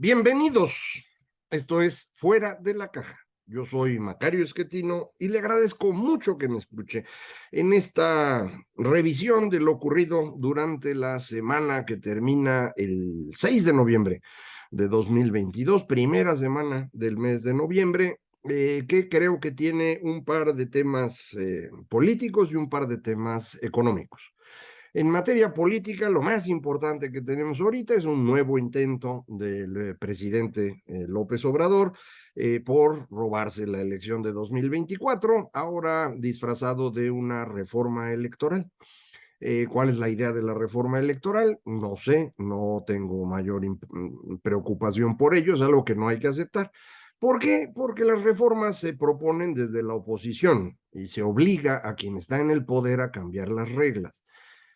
Bienvenidos. Esto es Fuera de la Caja. Yo soy Macario Esquetino y le agradezco mucho que me escuche en esta revisión de lo ocurrido durante la semana que termina el 6 de noviembre de 2022, primera semana del mes de noviembre, que creo que tiene un par de temas políticos y un par de temas económicos. En materia política, lo más importante que tenemos ahorita es un nuevo intento del presidente López Obrador por robarse la elección de 2024, ahora disfrazado de una reforma electoral. ¿Cuál es la idea de la reforma electoral? No sé, no tengo mayor preocupación por ello, es algo que no hay que aceptar. ¿Por qué? Porque las reformas se proponen desde la oposición y se obliga a quien está en el poder a cambiar las reglas.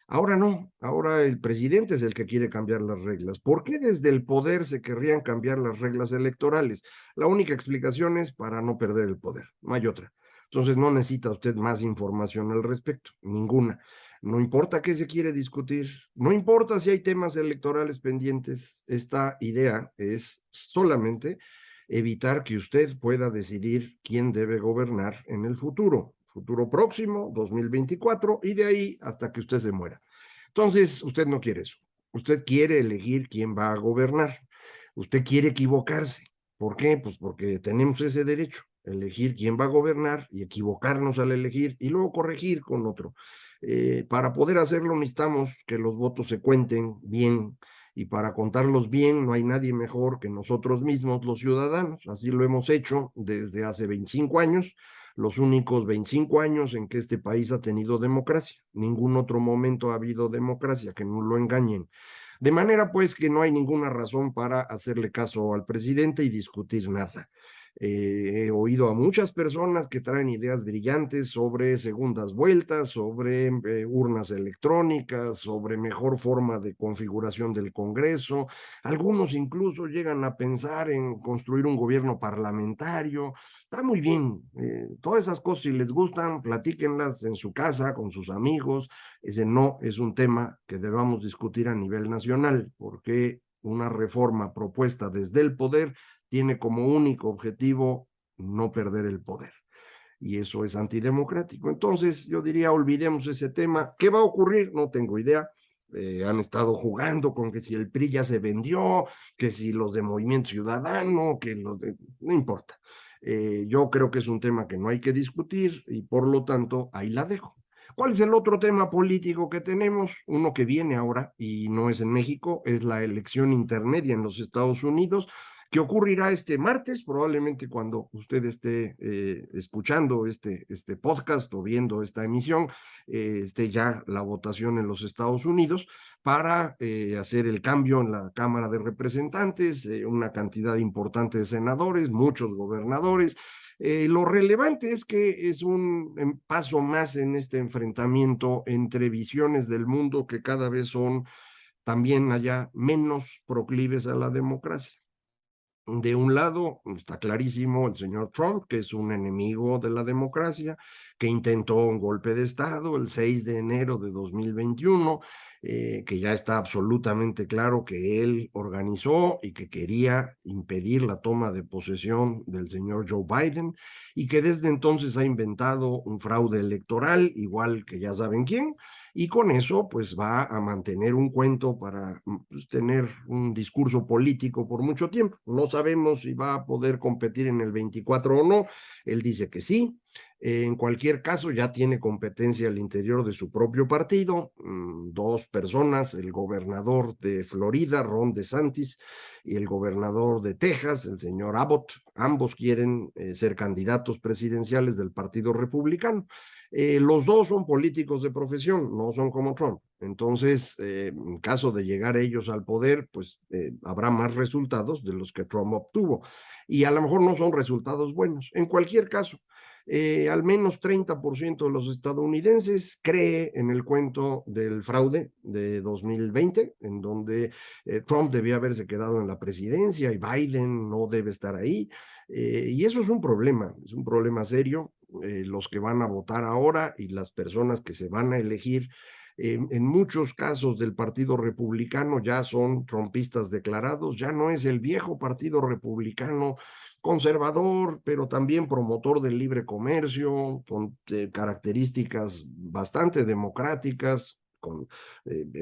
Ahora no, ahora el presidente es el que quiere cambiar las reglas. ¿Por qué desde el poder se querrían cambiar las reglas electorales? La única explicación es para no perder el poder, no hay otra. Entonces no necesita usted más información al respecto, ninguna. No importa qué se quiere discutir, no importa si hay temas electorales pendientes, esta idea es solamente evitar que usted pueda decidir quién debe gobernar en el futuro próximo, 2024, y de ahí hasta que usted se muera. Entonces, usted no quiere eso. Usted quiere elegir quién va a gobernar. Usted quiere equivocarse. ¿Por qué? Pues porque tenemos ese derecho, elegir quién va a gobernar y equivocarnos al elegir y luego corregir con otro. Para poder hacerlo necesitamos que los votos se cuenten bien y para contarlos bien no hay nadie mejor que nosotros mismos, los ciudadanos. Así lo hemos hecho desde hace 25 años, los únicos 25 años en que este país ha tenido democracia. Ningún otro momento ha habido democracia, que no lo engañen. De manera pues que no hay ninguna razón para hacerle caso al presidente y discutir nada. He oído a muchas personas que traen ideas brillantes sobre segundas vueltas, sobre urnas electrónicas, sobre mejor forma de configuración del Congreso. Algunos incluso llegan a pensar en construir un gobierno parlamentario. Está muy bien. Todas esas cosas, si les gustan, platíquenlas en su casa, con sus amigos. Ese no es un tema que debamos discutir a nivel nacional, porque una reforma propuesta desde el poder tiene como único objetivo no perder el poder. Y eso es antidemocrático. Entonces, yo diría, olvidemos ese tema. ¿Qué va a ocurrir? No tengo idea. Han estado jugando con que si el PRI ya se vendió, que si los de Movimiento Ciudadano, que los de... No importa. Yo creo que es un tema que no hay que discutir y por lo tanto ahí la dejo. ¿Cuál es el otro tema político que tenemos? Uno que viene ahora y no es en México, es la elección intermedia en los Estados Unidos, que ocurrirá este martes, probablemente cuando usted esté escuchando este podcast o viendo esta emisión, esté ya la votación en los Estados Unidos para hacer el cambio en la Cámara de Representantes, una cantidad importante de senadores, muchos gobernadores. Lo relevante es que es un paso más en este enfrentamiento entre visiones del mundo que cada vez son también allá menos proclives a la democracia. De un lado, está clarísimo el señor Trump, que es un enemigo de la democracia, que intentó un golpe de Estado el 6 de enero de 2021, que ya está absolutamente claro que él organizó y que quería impedir la toma de posesión del señor Joe Biden, y que desde entonces ha inventado un fraude electoral, igual que ya saben quién, y con eso pues va a mantener un cuento para pues, tener un discurso político por mucho tiempo. No sabemos si va a poder competir en el 24 o no, él dice que sí. En cualquier caso, ya tiene competencia al interior de su propio partido, dos personas, el gobernador de Florida, Ron DeSantis, y el gobernador de Texas, el señor Abbott. Ambos quieren ser candidatos presidenciales del Partido Republicano. Los dos son políticos de profesión, no son como Trump. Entonces, en caso de llegar ellos al poder, pues habrá más resultados de los que Trump obtuvo. Y a lo mejor no son resultados buenos. En cualquier caso, al menos 30% de los estadounidenses cree en el cuento del fraude de 2020, en donde Trump debía haberse quedado en la presidencia y Biden no debe estar ahí. Y eso es un problema serio. Los que van a votar ahora y las personas que se van a elegir En muchos casos del Partido Republicano ya son trumpistas declarados, ya no es el viejo Partido Republicano conservador, pero también promotor del libre comercio, con características bastante democráticas, con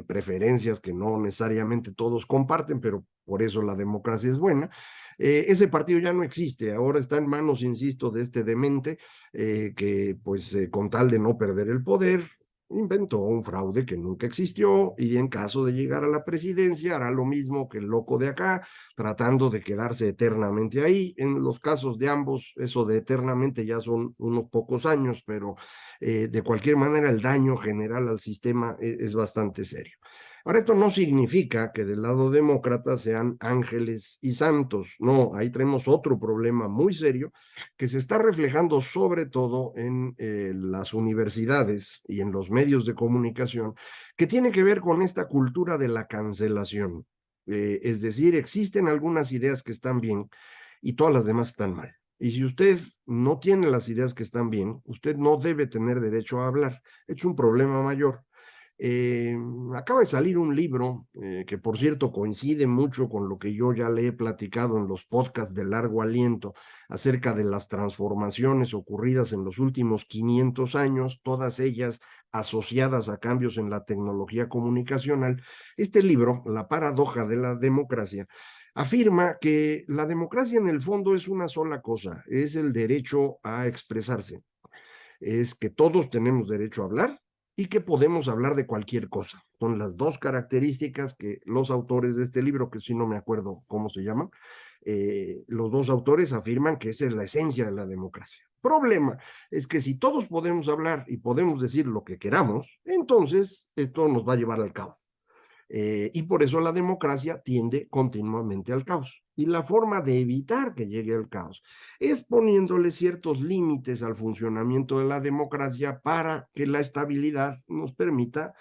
preferencias que no necesariamente todos comparten, pero por eso la democracia es buena. Ese partido ya no existe, ahora está en manos, insisto, de este demente que pues con tal de no perder el poder, inventó un fraude que nunca existió y en caso de llegar a la presidencia hará lo mismo que el loco de acá, tratando de quedarse eternamente ahí. En los casos de ambos, eso de eternamente ya son unos pocos años, pero de cualquier manera el daño general al sistema es bastante serio. Ahora, esto no significa que del lado demócrata sean ángeles y santos, no, ahí tenemos otro problema muy serio que se está reflejando sobre todo en las universidades y en los medios de comunicación, que tiene que ver con esta cultura de la cancelación. Es decir, existen algunas ideas que están bien y todas las demás están mal. Y si usted no tiene las ideas que están bien, usted no debe tener derecho a hablar. Es un problema mayor. Acaba de salir un libro que, por cierto, coincide mucho con lo que yo ya le he platicado en los podcasts de largo aliento acerca de las transformaciones ocurridas en los últimos 500 años, todas ellas asociadas a cambios en la tecnología comunicacional. Este libro, La paradoja de la democracia, afirma que la democracia en el fondo es una sola cosa, es el derecho a expresarse, es que todos tenemos derecho a hablar y que podemos hablar de cualquier cosa. Son las dos características que los autores de este libro, que si no me acuerdo cómo se llaman, los dos autores afirman que esa es la esencia de la democracia. Problema es que si todos podemos hablar y podemos decir lo que queramos, entonces esto nos va a llevar al caos. Y por eso la democracia tiende continuamente al caos. Y la forma de evitar que llegue al caos es poniéndole ciertos límites al funcionamiento de la democracia para que la estabilidad nos permita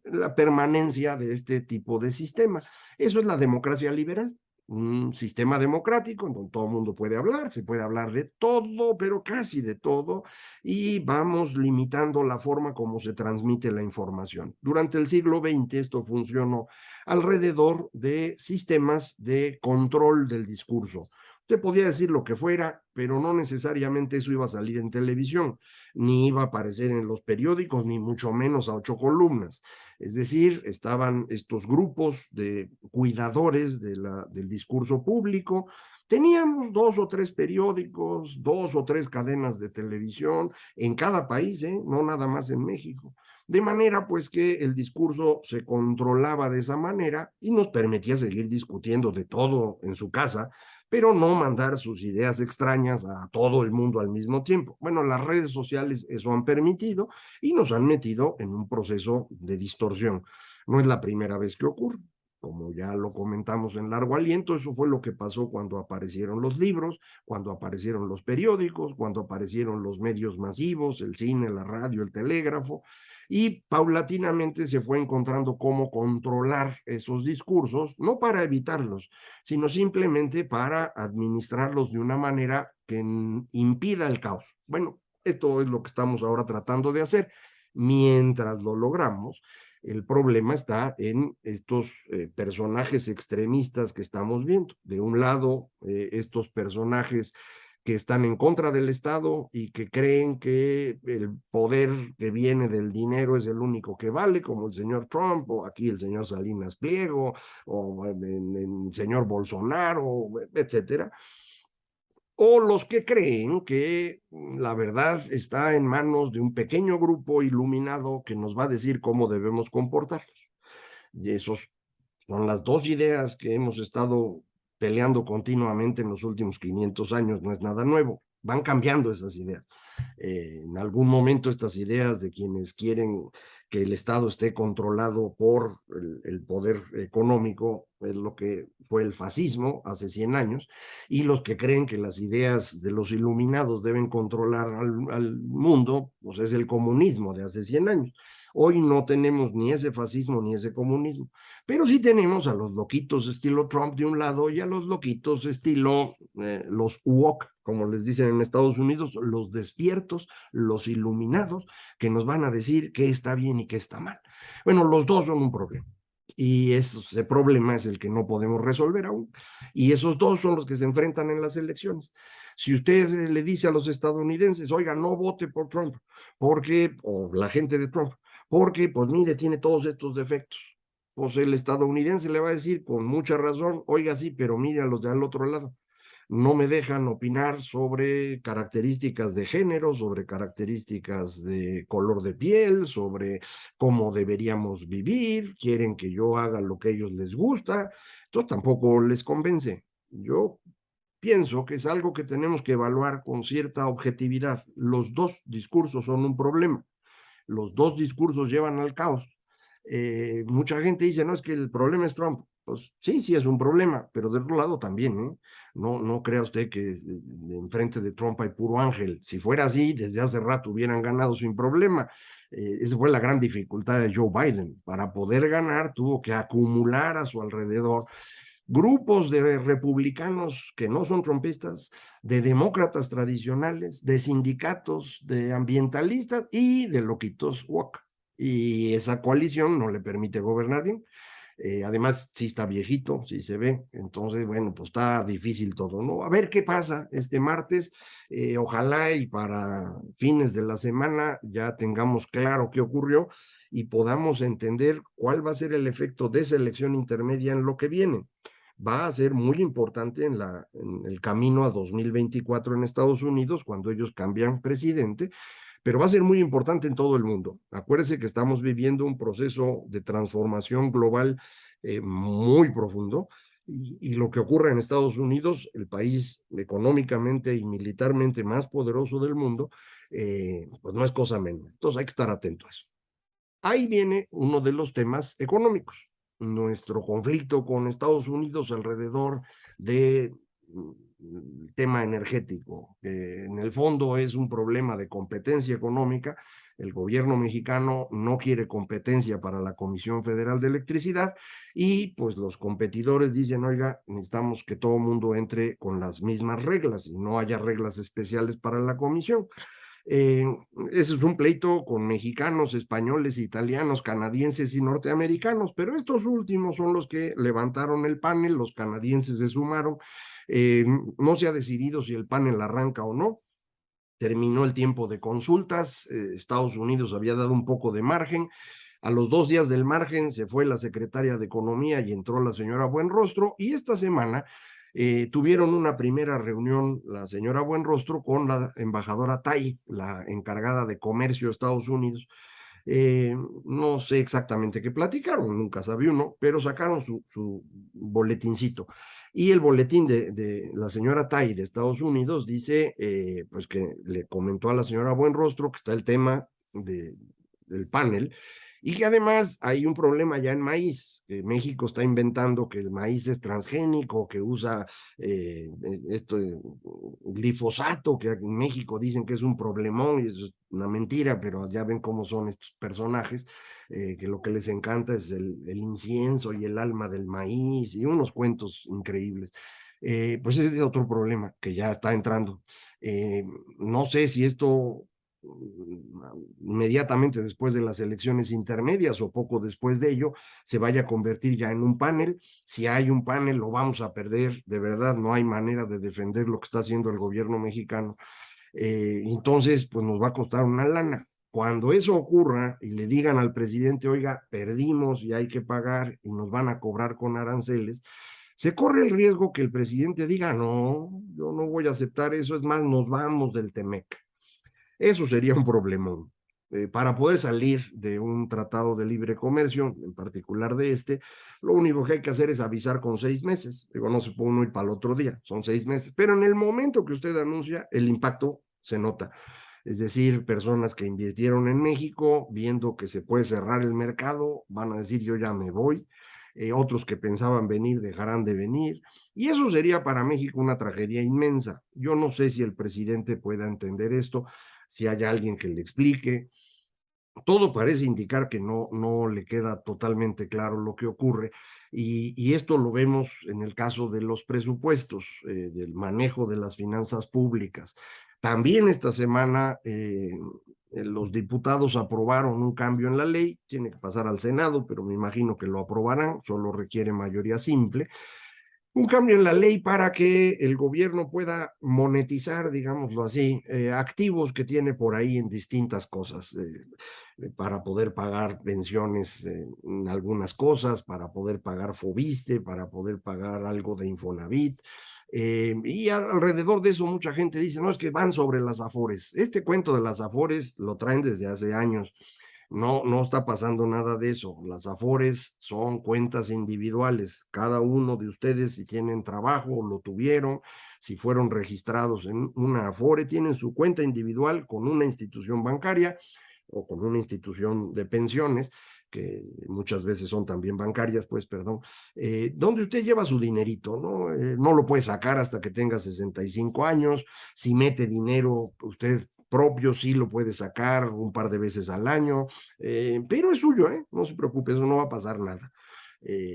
la permanencia de este tipo de sistema. Eso es la democracia liberal, un sistema democrático en donde todo el mundo puede hablar, se puede hablar de todo, pero casi de todo, y vamos limitando la forma como se transmite la información. Durante el siglo XX esto funcionó alrededor de sistemas de control del discurso. Usted podía decir lo que fuera, pero no necesariamente eso iba a salir en televisión, ni iba a aparecer en los periódicos, ni mucho menos a 8 columnas. Es decir, estaban estos grupos de cuidadores del discurso público. Teníamos 2 o 3 periódicos, 2 o 3 cadenas de televisión en cada país, no nada más en México. De manera pues que el discurso se controlaba de esa manera y nos permitía seguir discutiendo de todo en su casa, pero no mandar sus ideas extrañas a todo el mundo al mismo tiempo. Bueno, las redes sociales eso han permitido y nos han metido en un proceso de distorsión. No es la primera vez que ocurre. Como ya lo comentamos en largo aliento, eso fue lo que pasó cuando aparecieron los libros, cuando aparecieron los periódicos, cuando aparecieron los medios masivos, el cine, la radio, el telégrafo, y paulatinamente se fue encontrando cómo controlar esos discursos, no para evitarlos, sino simplemente para administrarlos de una manera que impida el caos. Bueno, esto es lo que estamos ahora tratando de hacer. Mientras lo logramos, el problema está en estos personajes extremistas que estamos viendo. De un lado, estos personajes que están en contra del Estado y que creen que el poder que viene del dinero es el único que vale, como el señor Trump, o aquí el señor Salinas Pliego, o el señor Bolsonaro, etcétera. O los que creen que la verdad está en manos de un pequeño grupo iluminado que nos va a decir cómo debemos comportarnos. Y esos son las dos ideas que hemos estado peleando continuamente en los últimos 500 años, no es nada nuevo. Van cambiando esas ideas. En algún momento estas ideas de quienes quieren que el Estado esté controlado por el poder económico es lo que fue el fascismo hace 100 años, y los que creen que las ideas de los iluminados deben controlar al mundo, pues es el comunismo de hace 100 años. Hoy no tenemos ni ese fascismo ni ese comunismo, pero sí tenemos a los loquitos estilo Trump de un lado y a los loquitos estilo los woke, como les dicen en Estados Unidos, los despiertos despiertos, los iluminados, que nos van a decir qué está bien y qué está mal. Bueno, los dos son un problema. Y ese problema es el que no podemos resolver aún. Y esos dos son los que se enfrentan en las elecciones. Si usted le dice a los estadounidenses, oiga, no vote por Trump, porque, o la gente de Trump, porque, pues mire, tiene todos estos defectos. Pues el estadounidense le va a decir con mucha razón, oiga, sí, pero mire a los de al otro lado, no me dejan opinar sobre características de género, sobre características de color de piel, sobre cómo deberíamos vivir, quieren que yo haga lo que a ellos les gusta, entonces tampoco les convence. Yo pienso que es algo que tenemos que evaluar con cierta objetividad. Los dos discursos son un problema, los dos discursos llevan al caos. Mucha gente dice, no, es que el problema es Trump. Pues sí, sí es un problema, pero del otro lado también, ¿eh? No, no crea usted que enfrente de Trump hay puro ángel. Si fuera así, desde hace rato hubieran ganado sin problema. Esa fue la gran dificultad de Joe Biden. Para poder ganar, tuvo que acumular a su alrededor grupos de republicanos que no son trumpistas, de demócratas tradicionales, de sindicatos, de ambientalistas y de loquitos woke. Y esa coalición no le permite gobernar bien. Además, sí está viejito, sí se ve. Entonces, bueno, pues está difícil todo, ¿no? A ver qué pasa este martes. Ojalá y para fines de la semana ya tengamos claro qué ocurrió y podamos entender cuál va a ser el efecto de esa elección intermedia en lo que viene. Va a ser muy importante en el camino a 2024 en Estados Unidos, cuando ellos cambian presidente, pero va a ser muy importante en todo el mundo. Acuérdense que estamos viviendo un proceso de transformación global muy profundo y lo que ocurre en Estados Unidos, el país económicamente y militarmente más poderoso del mundo, pues no es cosa menor. Entonces hay que estar atento a eso. Ahí viene uno de los temas económicos, nuestro conflicto con Estados Unidos alrededor de tema energético. En el fondo es un problema de competencia económica. El gobierno mexicano no quiere competencia para la Comisión Federal de Electricidad y pues los competidores dicen, oiga, necesitamos que todo el mundo entre con las mismas reglas y no haya reglas especiales para la comisión. Eh, Ese es un pleito con mexicanos, españoles, italianos, canadienses y norteamericanos, pero estos últimos son los que levantaron el panel, los canadienses se sumaron. No se ha decidido si el panel arranca o no. Terminó el tiempo de consultas, Estados Unidos había dado un poco de margen. A los 2 días del margen se fue la secretaria de Economía y entró la señora Buenrostro, y esta semana tuvieron una primera reunión la señora Buenrostro con la embajadora Tai, la encargada de comercio de Estados Unidos. No sé exactamente qué platicaron, nunca sabía uno, pero sacaron su boletincito. Y el boletín de la señora Tai de Estados Unidos dice, pues que le comentó a la señora Buenrostro que está el tema del panel y que además hay un problema ya en maíz, que México está inventando que el maíz es transgénico, que usa esto, glifosato, que en México dicen que es un problemón y es una mentira, pero ya ven cómo son estos personajes, que lo que les encanta es el incienso y el alma del maíz y unos cuentos increíbles. Pues ese es otro problema que ya está entrando. No sé si esto inmediatamente después de las elecciones intermedias o poco después de ello, se vaya a convertir ya en un panel. Si hay un panel, lo vamos a perder. De verdad, no hay manera de defender lo que está haciendo el gobierno mexicano. Entonces, pues nos va a costar una lana. Cuando eso ocurra y le digan al presidente, oiga, perdimos y hay que pagar y nos van a cobrar con aranceles, se corre el riesgo que el presidente diga, no, yo no voy a aceptar eso, es más, nos vamos del Temec. Eso sería un problemón. Para poder salir de un tratado de libre comercio, en particular de este, lo único que hay que hacer es avisar con 6 meses. Digo, no se puede uno ir para el otro día, son 6 meses. Pero en el momento que usted anuncia, el impacto se nota. Es decir, personas que invirtieron en México, viendo que se puede cerrar el mercado, van a decir, yo ya me voy. Otros que pensaban venir dejarán de venir. Y eso sería para México una tragedia inmensa. Yo no sé si el presidente pueda entender esto, si hay alguien que le explique. Todo parece indicar que no le queda totalmente claro lo que ocurre y esto lo vemos en el caso de los presupuestos, del manejo de las finanzas públicas. También esta semana los diputados aprobaron un cambio en la ley, tiene que pasar al Senado, pero me imagino que lo aprobarán, solo requiere mayoría simple. Un cambio en la ley para que el gobierno pueda monetizar, digámoslo así, activos que tiene por ahí en distintas cosas, para poder pagar pensiones en algunas cosas, para poder pagar Fobiste, para poder pagar algo de Infonavit. Y alrededor de eso mucha gente dice, no, es que van sobre las Afores. Este cuento de las Afores lo traen desde hace años. No, no está pasando nada de eso. Las Afores son cuentas individuales. Cada uno de ustedes, si tienen trabajo, lo tuvieron, si fueron registrados en una Afore, tienen su cuenta individual con una institución bancaria o con una institución de pensiones, que muchas veces son también bancarias, pues, perdón, donde usted lleva su dinerito, ¿no? No lo puede sacar hasta que tenga 65 años. Si mete dinero, usted propio sí lo puede sacar un par de veces al año, pero es suyo, ¿eh? No se preocupe, eso no va a pasar nada.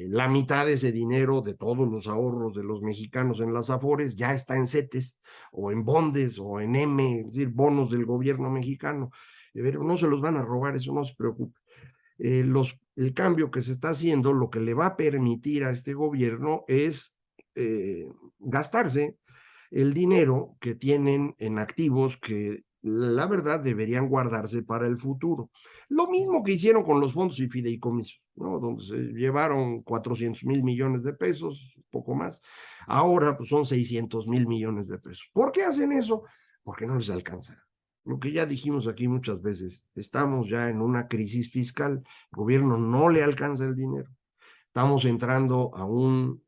La mitad de ese dinero de todos los ahorros de los mexicanos en las Afores ya está en CETES o en bondes o en M, es decir, bonos del gobierno mexicano. Pero no se los van a robar, eso no se preocupe. El cambio que se está haciendo, lo que le va a permitir a este gobierno es gastarse el dinero que tienen en activos que la verdad deberían guardarse para el futuro. Lo mismo que hicieron con los fondos y fideicomisos, ¿no? Donde se llevaron 400,000 millones de pesos, poco más. Ahora pues son 600,000 millones de pesos. ¿Por qué hacen eso? Porque no les alcanza. Lo que ya dijimos aquí muchas veces, estamos ya en una crisis fiscal, el gobierno no le alcanza el dinero. Estamos entrando a un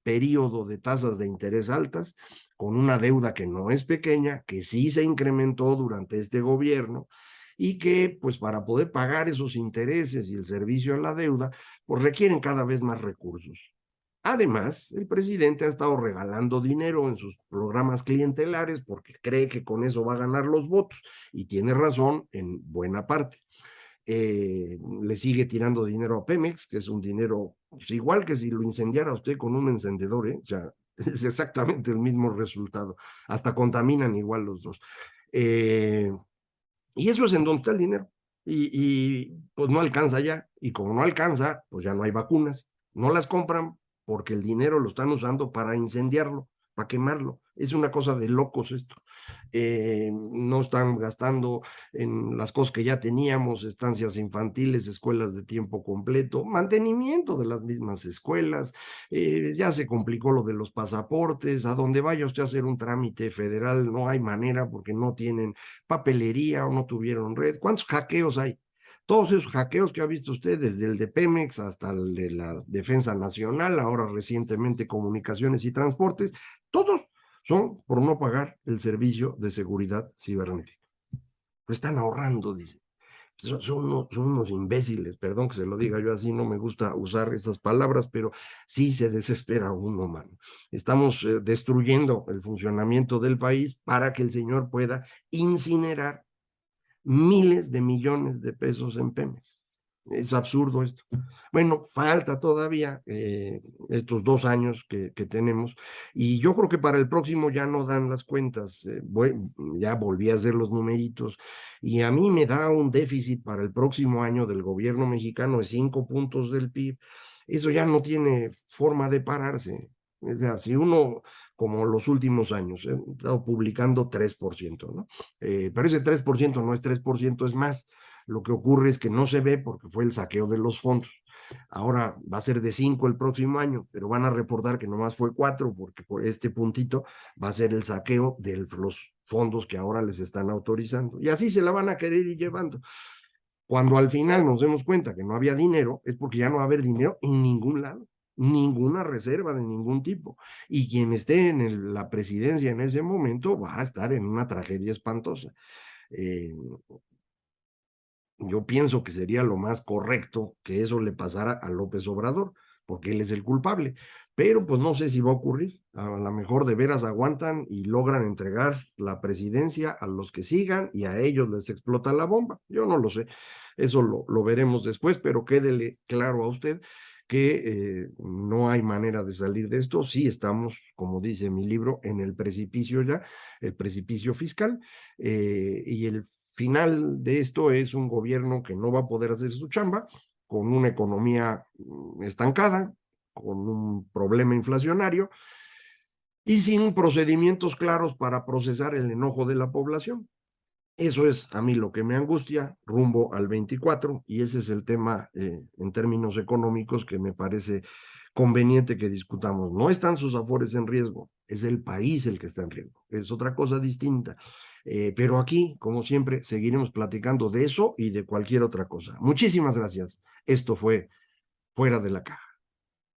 periodo de tasas de interés altas, con una deuda que no es pequeña, que sí se incrementó durante este gobierno y que, pues, para poder pagar esos intereses y el servicio a la deuda, pues requieren cada vez más recursos. Además, el presidente ha estado regalando dinero en sus programas clientelares porque cree que con eso va a ganar los votos y tiene razón en buena parte. Le sigue tirando dinero a Pemex, que es un dinero pues, igual que si lo incendiara usted con un encendedor, ¿eh? O sea, es exactamente el mismo resultado, hasta contaminan igual los dos. Eh, y eso es en donde está el dinero. Pues no alcanza ya, y como no alcanza, pues ya no hay vacunas, no las compran porque el dinero lo están usando para incendiarlo, para quemarlo. Es una cosa de locos esto. No están gastando en las cosas que ya teníamos, estancias infantiles, escuelas de tiempo completo, mantenimiento de las mismas escuelas, ya se complicó lo de los pasaportes, a donde vaya usted a hacer un trámite federal no hay manera porque no tienen papelería o no tuvieron red. ¿Cuántos hackeos hay? Todos esos hackeos que ha visto usted, desde el de Pemex hasta el de la Defensa Nacional, ahora recientemente Comunicaciones y Transportes, todos son por no pagar el servicio de seguridad cibernética. Lo están ahorrando, dice. Son unos imbéciles, perdón que se lo diga yo así, no me gusta usar estas palabras, pero sí se desespera uno, mano. Estamos destruyendo el funcionamiento del país para que el señor pueda incinerar miles de millones de pesos en Pemex. Es absurdo esto. Bueno, falta todavía estos 2 años que tenemos y yo creo que para el próximo ya no dan las cuentas. Ya volví a hacer los numeritos y a mí me da un déficit para el próximo año del gobierno mexicano de 5 puntos del PIB. Eso ya no tiene forma de pararse. O sea, si uno, como los últimos años, he estado publicando 3%, ¿no? Pero ese 3% no es 3%, es más. Lo que ocurre es que no se ve porque fue el saqueo de los fondos. Ahora va a ser de 5 el próximo año, pero van a reportar que nomás fue 4 porque por este puntito va a ser el saqueo de los fondos que ahora les están autorizando. Y así se la van a querer ir llevando. Cuando al final nos demos cuenta que no había dinero, es porque ya no va a haber dinero en ningún lado, ninguna reserva de ningún tipo. Y quien esté en la presidencia en ese momento va a estar en una tragedia espantosa. Eh, yo pienso que sería lo más correcto que eso le pasara a López Obrador, porque él es el culpable. Pero pues no sé si va a ocurrir. A lo mejor de veras aguantan y logran entregar la presidencia a los que sigan y a ellos les explota la bomba. Yo no lo sé. Eso lo veremos después, pero quédele claro a usted que no hay manera de salir de esto. Sí estamos, como dice mi libro, en el precipicio ya, el precipicio fiscal, y el final de esto es un gobierno que no va a poder hacer su chamba, con una economía estancada, con un problema inflacionario y sin procedimientos claros para procesar el enojo de la población. Eso es a mí lo que me angustia rumbo al 24 y ese es el tema en términos económicos que me parece conveniente que discutamos. No están sus afores en riesgo, es el país el que está en riesgo, es otra cosa distinta. Pero aquí, como siempre, seguiremos platicando de eso y de cualquier otra cosa. Muchísimas gracias. Esto fue Fuera de la Caja.